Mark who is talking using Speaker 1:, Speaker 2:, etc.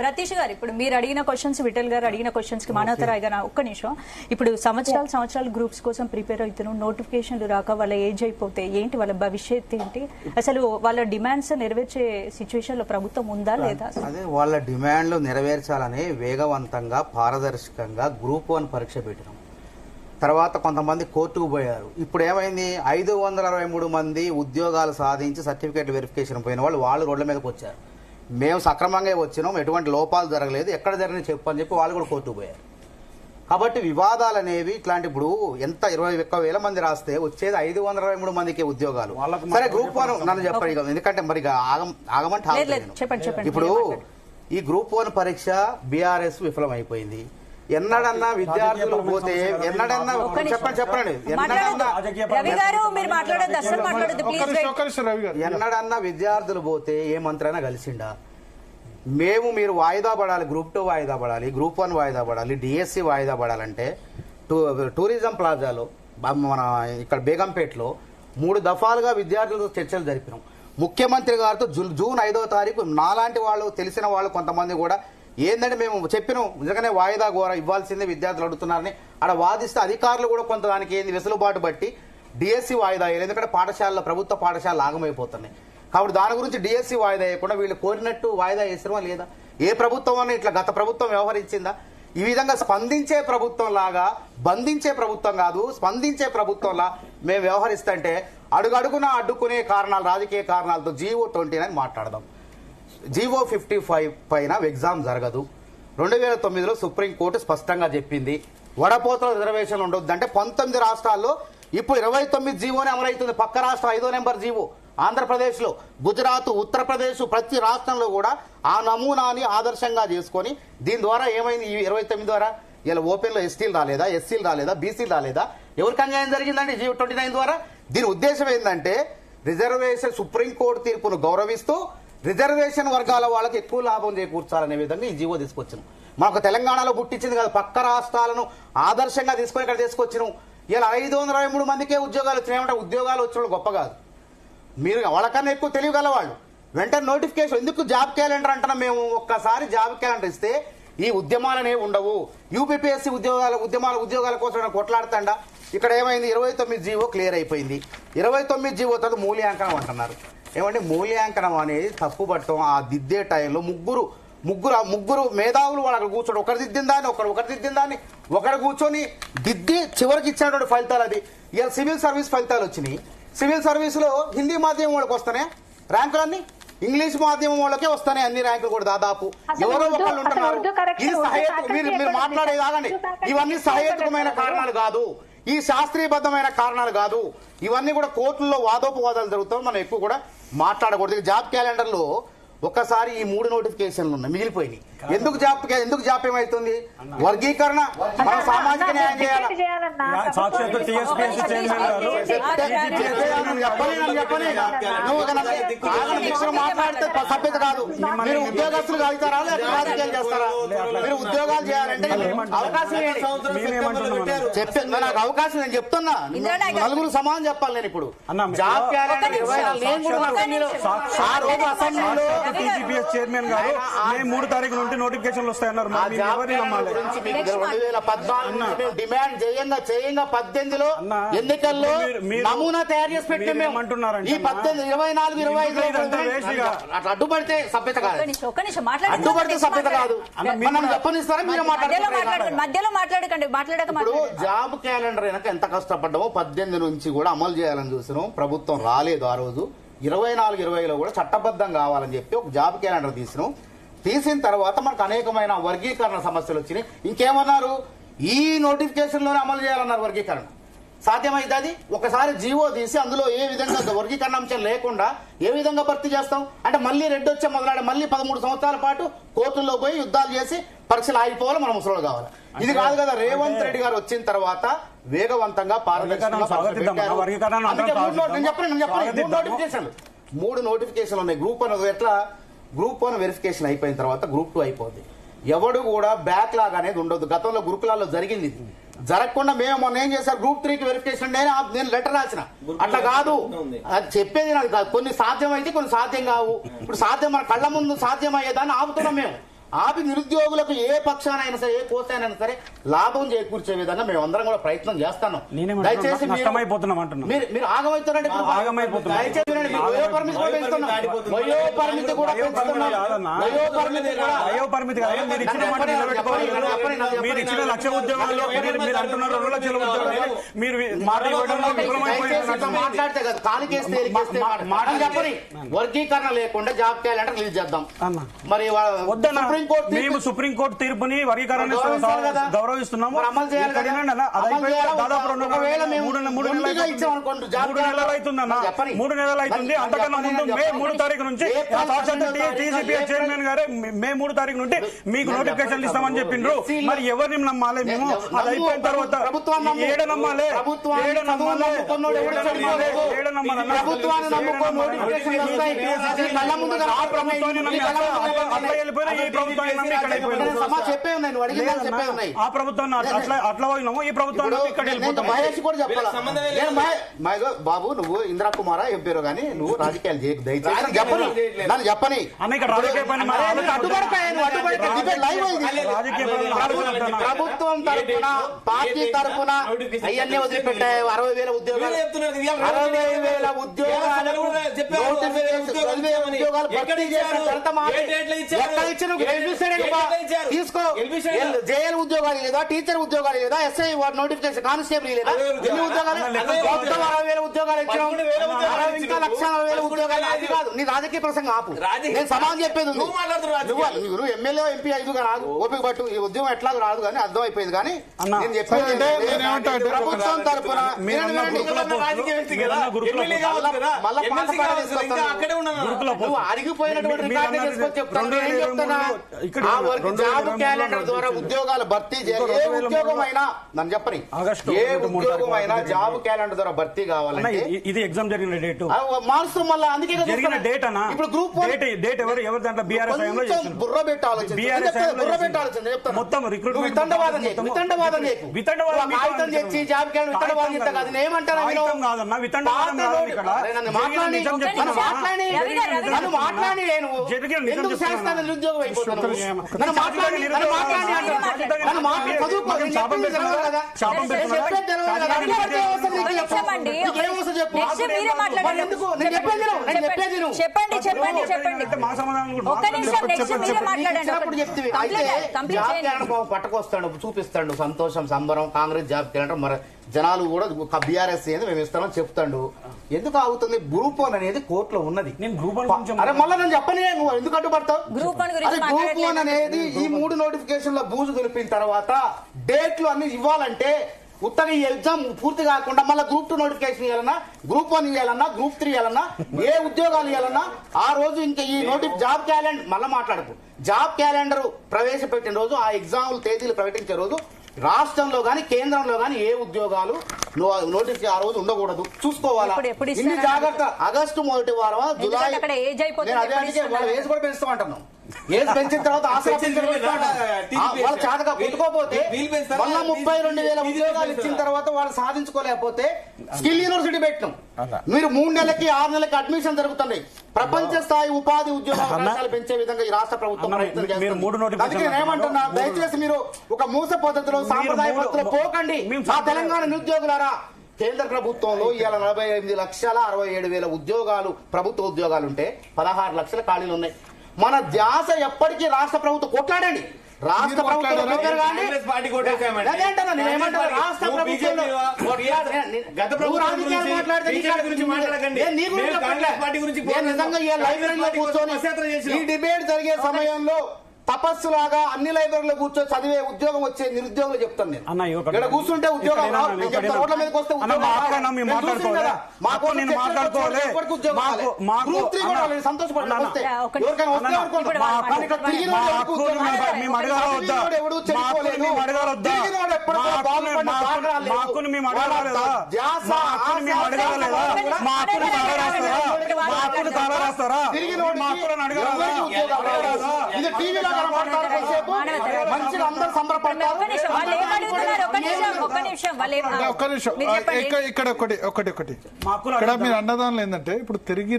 Speaker 1: ప్రతీష్ గారు ఇప్పుడు మీరు అడిగిన క్వశ్చన్స్, విఠల్ గారు అడిగిన క్వశ్చన్స్ కి మానవతరాయ్ గారు ఒక్క నిమిషం. ఇప్పుడు సంవత్సరాలు గ్రూప్స్ కోసం ప్రిపేర్ అవుతున్నాం, నోటిఫికేషన్లు రాక వాళ్ళ ఏజ్ అయిపోతే ఏంటి, వాళ్ళ భవిష్యత్ ఏంటి, అసలు వాళ్ళ డిమాండ్స్ నెరవేర్చే సిచ్యువేషన్ లో ప్రభుత్వం ఉందా లేదా?
Speaker 2: అదే వాళ్ళ డిమాండ్లు నెరవేర్చాలని వేగవంతంగా పారదర్శకంగా గ్రూప్ 1 పరీక్ష పెట్టినాం. తర్వాత కొంతమంది కోర్టుకు పోయారు. ఇప్పుడు ఏమైంది, 563 మంది ఉద్యోగాలు సాధించి సర్టిఫికేట్ వెరిఫికేషన్ పోయిన వాళ్ళు రోడ్ల మీదకి వచ్చారు. మేము సక్రమంగా వచ్చినాం, ఎటువంటి లోపాలు జరగలేదు, ఎక్కడ జరిగిన చెప్పు అని చెప్పి వాళ్ళు కూడా కోర్టుకు పోయారు. కాబట్టి వివాదాలు అనేవి ఇట్లాంటి, ఇప్పుడు ఎంత 21,000 మంది రాస్తే వచ్చేది 523 మందికి ఉద్యోగాలు. సరే గ్రూప్ 1 నన్ను చెప్పండి, ఎందుకంటే మరి ఆగమంటే ఇప్పుడు ఈ గ్రూప్ 1 పరీక్ష బీఆర్ఎస్ విఫలం అయిపోయింది. ఎన్నడన్నా విద్యార్థులు పోతే ఎన్నడన్నా చెప్పండి ఎన్నడన్నా విద్యార్థులు పోతే ఏ మంత్రైనా కలిసిండా? మీరు వాయిదా పడాలి, గ్రూప్ 2 వాయిదా పడాలి, గ్రూప్ 1 వాయిదా పడాలి, డిఎస్సి వాయిదా పడాలంటే టూరిజం ప్లాజాలో మన ఇక్కడ బేగంపేటలో 3 దఫాలుగా విద్యార్థులతో చర్చలు జరిపినాం. ముఖ్యమంత్రి గారితో జూన్ 5వ తారీఖు నాలాంటి వాళ్ళు తెలిసిన వాళ్ళు కొంతమంది కూడా ఏంటంటే మేము చెప్పినాం నిజంగానే వాయిదా ఘోర ఇవ్వాల్సిందే విద్యార్థులు అడుగుతున్నారని ఆడ వాదిస్తే అధికారులు కూడా కొంత దానికి ఏంది వెసులుబాటు బట్టి డిఎస్సి వాయిదా అయ్యారు. ఎందుకంటే పాఠశాలలో ప్రభుత్వ పాఠశాలలు ఆగమైపోతున్నాయి. కాబట్టి దాని గురించి డిఎస్సి వాయిదా వేయకుండా వీళ్ళు కోరినట్టు వాయిదా వేసినవా లేదా? ఏ ప్రభుత్వం అని ఇట్లా గత ప్రభుత్వం వ్యవహరించిందా? ఈ విధంగా స్పందించే ప్రభుత్వం లాగా బంధించే ప్రభుత్వం కాదు, స్పందించే ప్రభుత్వంలా మేము వ్యవహరిస్తుంటే అడుగడుగునా అడ్డుకునే కారణాలు, రాజకీయ కారణాలతో జీవో 29 మాట్లాడదాం. జీవో 55 పైన ఎగ్జామ్ జరగదు. 2009లో సుప్రీంకోర్టు స్పష్టంగా చెప్పింది వడపోతల రిజర్వేషన్లు ఉండొద్దు అంటే. 19 రాష్ట్రాల్లో ఇప్పుడు 29 జీవోనే అమలవుతుంది. పక్క రాష్ట్రం 5వ నెంబర్ జీవో ఆంధ్రప్రదేశ్ లో, గుజరాత్, ఉత్తరప్రదేశ్ ప్రతి రాష్ట్రంలో కూడా ఆ నమూనాని ఆదర్శంగా చేసుకొని దీని ద్వారా ఏమైంది, ఈ 29 ద్వారా ఇలా ఓపెన్ లో ఎస్టీలు రాలేదా, ఎస్సీలు రాలేదా, బీసీలు రాలేదా? ఎవరికి అన్యాయం జరిగిందండి జీవో 29 ద్వారా? దీని ఉద్దేశం ఏంటంటే రిజర్వేషన్ సుప్రీంకోర్టు తీర్పును గౌరవిస్తూ రిజర్వేషన్ వర్గాల వాళ్ళకి ఎక్కువ లాభం చేకూర్చాలనే విధంగా ఈ జీవో తీసుకొచ్చినాం. మనకు తెలంగాణలో పుట్టించింది కదా, పక్క రాష్ట్రాలను ఆదర్శంగా తీసుకొని ఇక్కడ తీసుకొచ్చినాం. ఇలా 523 మందికే ఉద్యోగాలు వచ్చినాయి. ఉద్యోగాలు వచ్చిన గొప్ప కాదు, మీరు వాళ్ళకన్నా ఎక్కువ తెలియగల వాళ్ళు. వెంటనే నోటిఫికేషన్ ఎందుకు జాబ్ క్యాలెండర్ అంటున్నాం మేము. ఒక్కసారి జాబ్ క్యాలెండర్ ఇస్తే ఈ ఉద్యమాలనే ఉండవు. యూపీపీఎస్సీ ఉద్యోగాల కోసం కొట్లాడుతాండా. ఇక్కడ ఏమైంది, 29 జీవో క్లియర్ అయిపోయింది. 29 జీవో తర్వాత మూల్యాంకనం అంటున్నారు. ఏమంటే మూల్యాంకనం అనేది తప్పు పట్టడం. ఆ దిద్దే టైంలో ముగ్గురు మేధావులు వాళ్ళు అక్కడ కూర్చోడు, ఒకరు దిద్దిన దాన్ని ఒకరు కూర్చొని దిద్ది చివరికి ఇచ్చినటువంటి ఫలితాలు అది. ఇలా సివిల్ సర్వీస్ ఫలితాలు వచ్చినాయి. సివిల్ సర్వీస్ లో హిందీ మాధ్యమం వాళ్ళకి వస్తానే ర్యాంకులన్నీ, ఇంగ్లీష్ మాధ్యమం వాళ్ళకే వస్తాయి అన్ని ర్యాంకులు కూడా దాదాపు. ఎవరో ఒకళ్ళు ఉంటున్నారు. ఇది మీరు మాట్లాడేది ఆగండి. ఇవన్నీ సహేతుకమైన కారణాలు కాదు, ఈ శాస్త్రీయబద్ధమైన కారణాలు కాదు. ఇవన్నీ కూడా కోర్టుల్లో వాదోపవాదాలు జరుగుతాం. మనం ఎక్కువ కూడా మాట్లాడకూడదు. జాబ్ క్యాలెండర్ లో ఒక్కసారి ఈ 3 నోటిఫికేషన్లు ఉన్నాయి, మిగిలిపోయినాయి. ఎందుకు జాప్యం అవుతుంది? వర్గీకరణ, మనం సామాజిక న్యాయం చేయాలి. మాట్లాడితే సభ్యత కాదు. మీరు ఉద్యోగస్తులు కాగుతారా లేదా రాజకీయాలు చేస్తారా? మీరు ఉద్యోగాలు చేయాలంటే అవకాశం చెప్పే నాకు అవకాశం నేను చెప్తున్నా. నలుగురు సమానం చెప్పాలి. నేను ఇప్పుడు జాబ్ క్యాలెండర్ 24 ఆ రోజు అసెంబ్లీలో
Speaker 3: టీజీపీఎస్ చైర్మన్ గారు 3 తారీఖు నుండి నోటిఫికేషన్లు వస్తాయన్నారు.
Speaker 2: 2014 డిమాండ్ చేయంగా 18లో ఎన్నికల్లో నమూనా తయారు చేసి పెట్టాం మేము అంటున్నారండి. ఈ 18, 24, 25 అడ్డుపడితే సభ్యత కాదు, అడ్డుపడితే సభ్యత కాదు. మనం చెప్పనిస్తారా మీరు మాట్లాడకండి. ఇప్పుడు జాబ్ క్యాలెండర్ వెనక ఎంత కష్టపడ్డామో 18 నుంచి కూడా అమలు చేయాలని చూసినాం. ప్రభుత్వం రాలేదు ఆ రోజు. 24, 20లో కూడా చట్టబద్ధం కావాలని చెప్పి ఒక జాబ్ క్యాలెండర్ తీసిన తర్వాత మనకు అనేకమైన వర్గీకరణ సమస్యలు వచ్చినాయి. ఇంకేమన్నారు, ఈ నోటిఫికేషన్ లోనే అమలు చేయాలన్నారు వర్గీకరణ. సాధ్యమైంది అది? ఒకసారి జీవో తీసి అందులో ఏ విధంగా వర్గీకరణ అంశం లేకుండా ఏ విధంగా భర్తీ చేస్తాం అంటే మళ్ళీ రెడ్డి వచ్చే మొదలాడే మళ్ళీ 13 సంవత్సరాల పాటు కోర్టుల్లో పోయి యుద్ధాలు చేసి పరీక్షలు ఆగిపోవాలి, మనం ముసలు కావాలి. ఇది కాదు కదా. రేవంత్ రెడ్డి గారు వచ్చిన తర్వాత వేగవంతంగా పారదర్శకంగా 3 నోటిఫికేషన్లు ఉన్నాయి. గ్రూప్ 1 ఎట్లా, గ్రూప్ 1 వెరిఫికేషన్ అయిపోయిన తర్వాత గ్రూప్ 2 అయిపోద్ది. ఎవడు కూడా బ్యాక్లాగ్ అనేది ఉండదు. గతంలో గురుకులాల్లో జరిగింది. జరగకుండా మేము మొన్న ఏం చేశారు, గ్రూప్ 3కి వెరిఫికేషన్ నేను లెటర్ రాసిన. అట్లా కాదు, అది చెప్పేది నాకు కాదు. కొన్ని సాధ్యం అయితే కొన్ని సాధ్యం కావు. ఇప్పుడు సాధ్యం మన కళ్ళ ముందు సాధ్యం అయ్యేదాన్ని ఆపుతున్నాం మేము. ఆపి నిరుద్యోగులకు ఏ పక్షానైనా సరే ఏ కోసానైనా సరే లాభం చేకూర్చే విధంగా మేము అందరం కూడా ప్రయత్నం చేస్తాను. దయచేసి
Speaker 3: నష్టమైపోతున్నాం అంటున్నాం.
Speaker 2: మీరు ఆగమవుతారండి.
Speaker 3: ఆగమైపోతున్నాం.
Speaker 2: దయచేసి వినండి. వయో పరిమితి కూడా పెంచుతున్నాం. వయో పరిమితి కూడా పెంచుతున్నాం. వయో పరిమితి కూడా
Speaker 3: వయో పరిమితి కాదు. మీరు ఇచ్చిన మాట నిలబెట్టుకోవాలి. మీరు ఇచ్చిన లక్ష ఉద్యోగాల్లో మీరు అంటున్నారు 2 లక్షల ఉద్యోగాలు మీరు మాట ఇవ్వడంలో విఫలమైపోయినట్టు
Speaker 2: మాట్లాడితే కదా కాలికేస్తే చెప్పని వర్గీకరణ లేకుండా జాబ్ క్యాలెండర్ రిలీజ్ చేద్దాం. మరి
Speaker 3: వద్దన్నా మేము సుప్రీంకోర్టు తీర్పుని వర్గీకరణ గౌరవిస్తున్నాము. దాదాపు 3 నెలలు అవుతుందన్న. 3 నెలలు అవుతుంది. అంతకన్నా ముందు మే 3 తారీఖు నుంచి టీసీపీఐ చైర్మన్ గారే మే 3 తారీఖు నుండి మీకు నోటిఫికేషన్ ఇస్తామని చెప్పిండ్రు. మరి ఎవరిని నమ్మాలి మేము? అది అయిపోయిన తర్వాత ఏడ నమ్మాలి? ఆ ప్రభుత్వాన్ని అట్లా పోయినాము. ఈ ప్రభుత్వాన్ని ఇక్కడ
Speaker 2: మహేష్ కూడా చెప్పాలి. బాబు నువ్వు ఇందిరా కుమారా ఏం పేరు కానీ నువ్వు రాజకీయాలు చేయకు దయచేసి చెప్పని నన్ను చెప్పని
Speaker 3: అన్న. ఇక్కడ రాజకీయ పని
Speaker 2: ప్రభుత్వం తరఫున పార్టీ తరఫున అవన్నీ వదిలిపెట్టాయి. 60,000 ఉద్యోగాలు 60,000 ఉద్యోగాలు తీసుకో. జేఎల్ ఉద్యోగాలు లేదా, టీచర్ ఉద్యోగాలు లేదా, ఎస్ఐ నోటిఫికేషన్ కానిస్టేబుల్ లేదా, ఎన్ని ఉద్యోగాలు? 60,000 ఉద్యోగాలు ఇచ్చాం. ఇంకా 1,40,000 ఉద్యోగాలు. అది కాదు నీ రాజకీయ ప్రసంగం ఆపు. నేను సమానం చెప్పేది నువ్వు ఎమ్మెల్యే ఎంపీ 5 రాదు ఓపిక పట్టు. ఈ ఉద్యోగం ఎట్లా రాదు కానీ అర్థం అయిపోయింది. కానీ నేను చెప్పేది ప్రభుత్వం తరఫున నువ్వు అరిగిపోయినటువంటి జాబ్ క్యాలెండర్ ద్వారా ఉద్యోగాలు భర్తీ చేయాలి. ఏ ఉద్యోగమైనా నన్ను చెప్పని ఏ ఉద్యోగమైనా జాబ్ క్యాలెండర్ ద్వారా భర్తీ కావాలంటే
Speaker 3: ఇది ఎగ్జామ్ జరిగిన డేట్
Speaker 2: మారుస్తాం. మళ్ళీ అందుకే
Speaker 3: జరిగిన డేట్ అన్న.
Speaker 2: ఇప్పుడు గ్రూప్
Speaker 3: డేట్ ఎవరు దాంట్లో బీఆర్ఎస్
Speaker 2: బుర్ర పెట్టి ఆలోచన మొత్తం రిక్రూట్మెంట్ వితండవాదం చేసి జాబ్ క్యాలెండర్ వితండవాదం చేస్తా కాదు. ఏమంటారా
Speaker 3: కాదన్న వితండవాదం
Speaker 2: మాట్లాడి ఎందుకు శాస్త్రాన్ని నిరుద్యోగం అయిపోతున్నాను? నన్ను మాట్లాడి పట్టుకొస్తాడు చూపిస్తాడు సంతోషం సంబరం కాంగ్రెస్ జాబ్ క్యాలెండర్. మరి జనాలు కూడా బీఆర్ఎస్ మేము ఇస్తామని చెప్తాడు. ఎందుకు ఆగుతుంది? గ్రూప్ 1 అనేది కోర్టులో ఉన్నది. అరే మళ్ళీ నేను చెప్పని నువ్వు ఎందుకు అడ్డుపడతావు? గ్రూప్ 1 అనేది ఈ 3 నోటిఫికేషన్ల బూజు దులిపిన తర్వాత డేట్లు అన్ని ఇవ్వాలంటే ఉత్తగా ఈ ఎగ్జామ్ పూర్తి కాకుండా మళ్ళీ గ్రూప్ 2 నోటిఫికేషన్ ఇవ్వాలన్నా, గ్రూప్ 1 ఇవ్వాలన్నా, గ్రూప్ 3 ఇవ్వాలన్నా, ఏ ఉద్యోగాలు ఇవ్వాలన్నా ఆ రోజు ఇంకా ఈ జాబ్ క్యాలెండర్ మళ్ళీ మాట్లాడకు. జాబ్ క్యాలెండర్ ప్రవేశపెట్టిన రోజు ఆ ఎగ్జాములు తేదీలు ప్రకటించే రోజు రాష్ట్రంలో గాని కేంద్రంలో గాని ఏ ఉద్యోగాలు నోటీస్ ఆ రోజు ఉండకూడదు చూసుకోవాలా. ఇన్ని జాగ్రత్త. ఆగస్టు 1వ వారం జులై ఏజ్ కూడా పెంచుతామంటున్నాం. ఏజ్ పెంచిన తర్వాత ఆసరా వాళ్ళ చేతగా కొట్టుకోపోతే మళ్ళా 32,000 ఉద్యోగాలు ఇచ్చిన తర్వాత వాళ్ళు సాధించుకోలేకపోతే స్కిల్ యూనివర్సిటీ పెట్టినాం. మీరు 3 నెలలకి 6 నెలలకి అడ్మిషన్ జరుగుతున్నాయి. ప్రపంచ స్థాయి ఉపాధి ఉద్యోగ అవకాశాలు పెంచే విధంగా ఈ రాష్ట్ర ప్రభుత్వం ప్రయత్నం చేస్తుంది. అందుకే నేనేమంటున్నా, దయచేసి మీరు ఒక మూస పద్ధతిలో సాంప్రదాయ పద్ధతిలో పోకండి. ఆ తెలంగాణ నిరుద్యోగులారా, కేంద్ర ప్రభుత్వంలో ఇవాళ 48,67,000 ఉద్యోగాలు ప్రభుత్వ ఉద్యోగాలు ఉంటే 16 లక్షల ఖాళీలు ఉన్నాయి. మన ధ్యాస ఎప్పటికీ రాష్ట్ర ప్రభుత్వం కొట్లాడండి. రాష్ట్ర ప్రభుత్వం ఈ డిబేట్ జరిగే సమయంలో తపస్సులాగా అన్ని లైబ్రరీలో కూర్చొని చదివే ఉద్యోగం వచ్చే నిరుద్యోగులు చెప్తాను నేను. ఇక్కడ కూర్చుంటే ఉద్యోగం రోడ్ల మీదకి వస్తే ఇది టీవీలో
Speaker 4: ఇక్కడ మీరు అన్నదానిలో ఏంటంటే ఇప్పుడు తిరిగి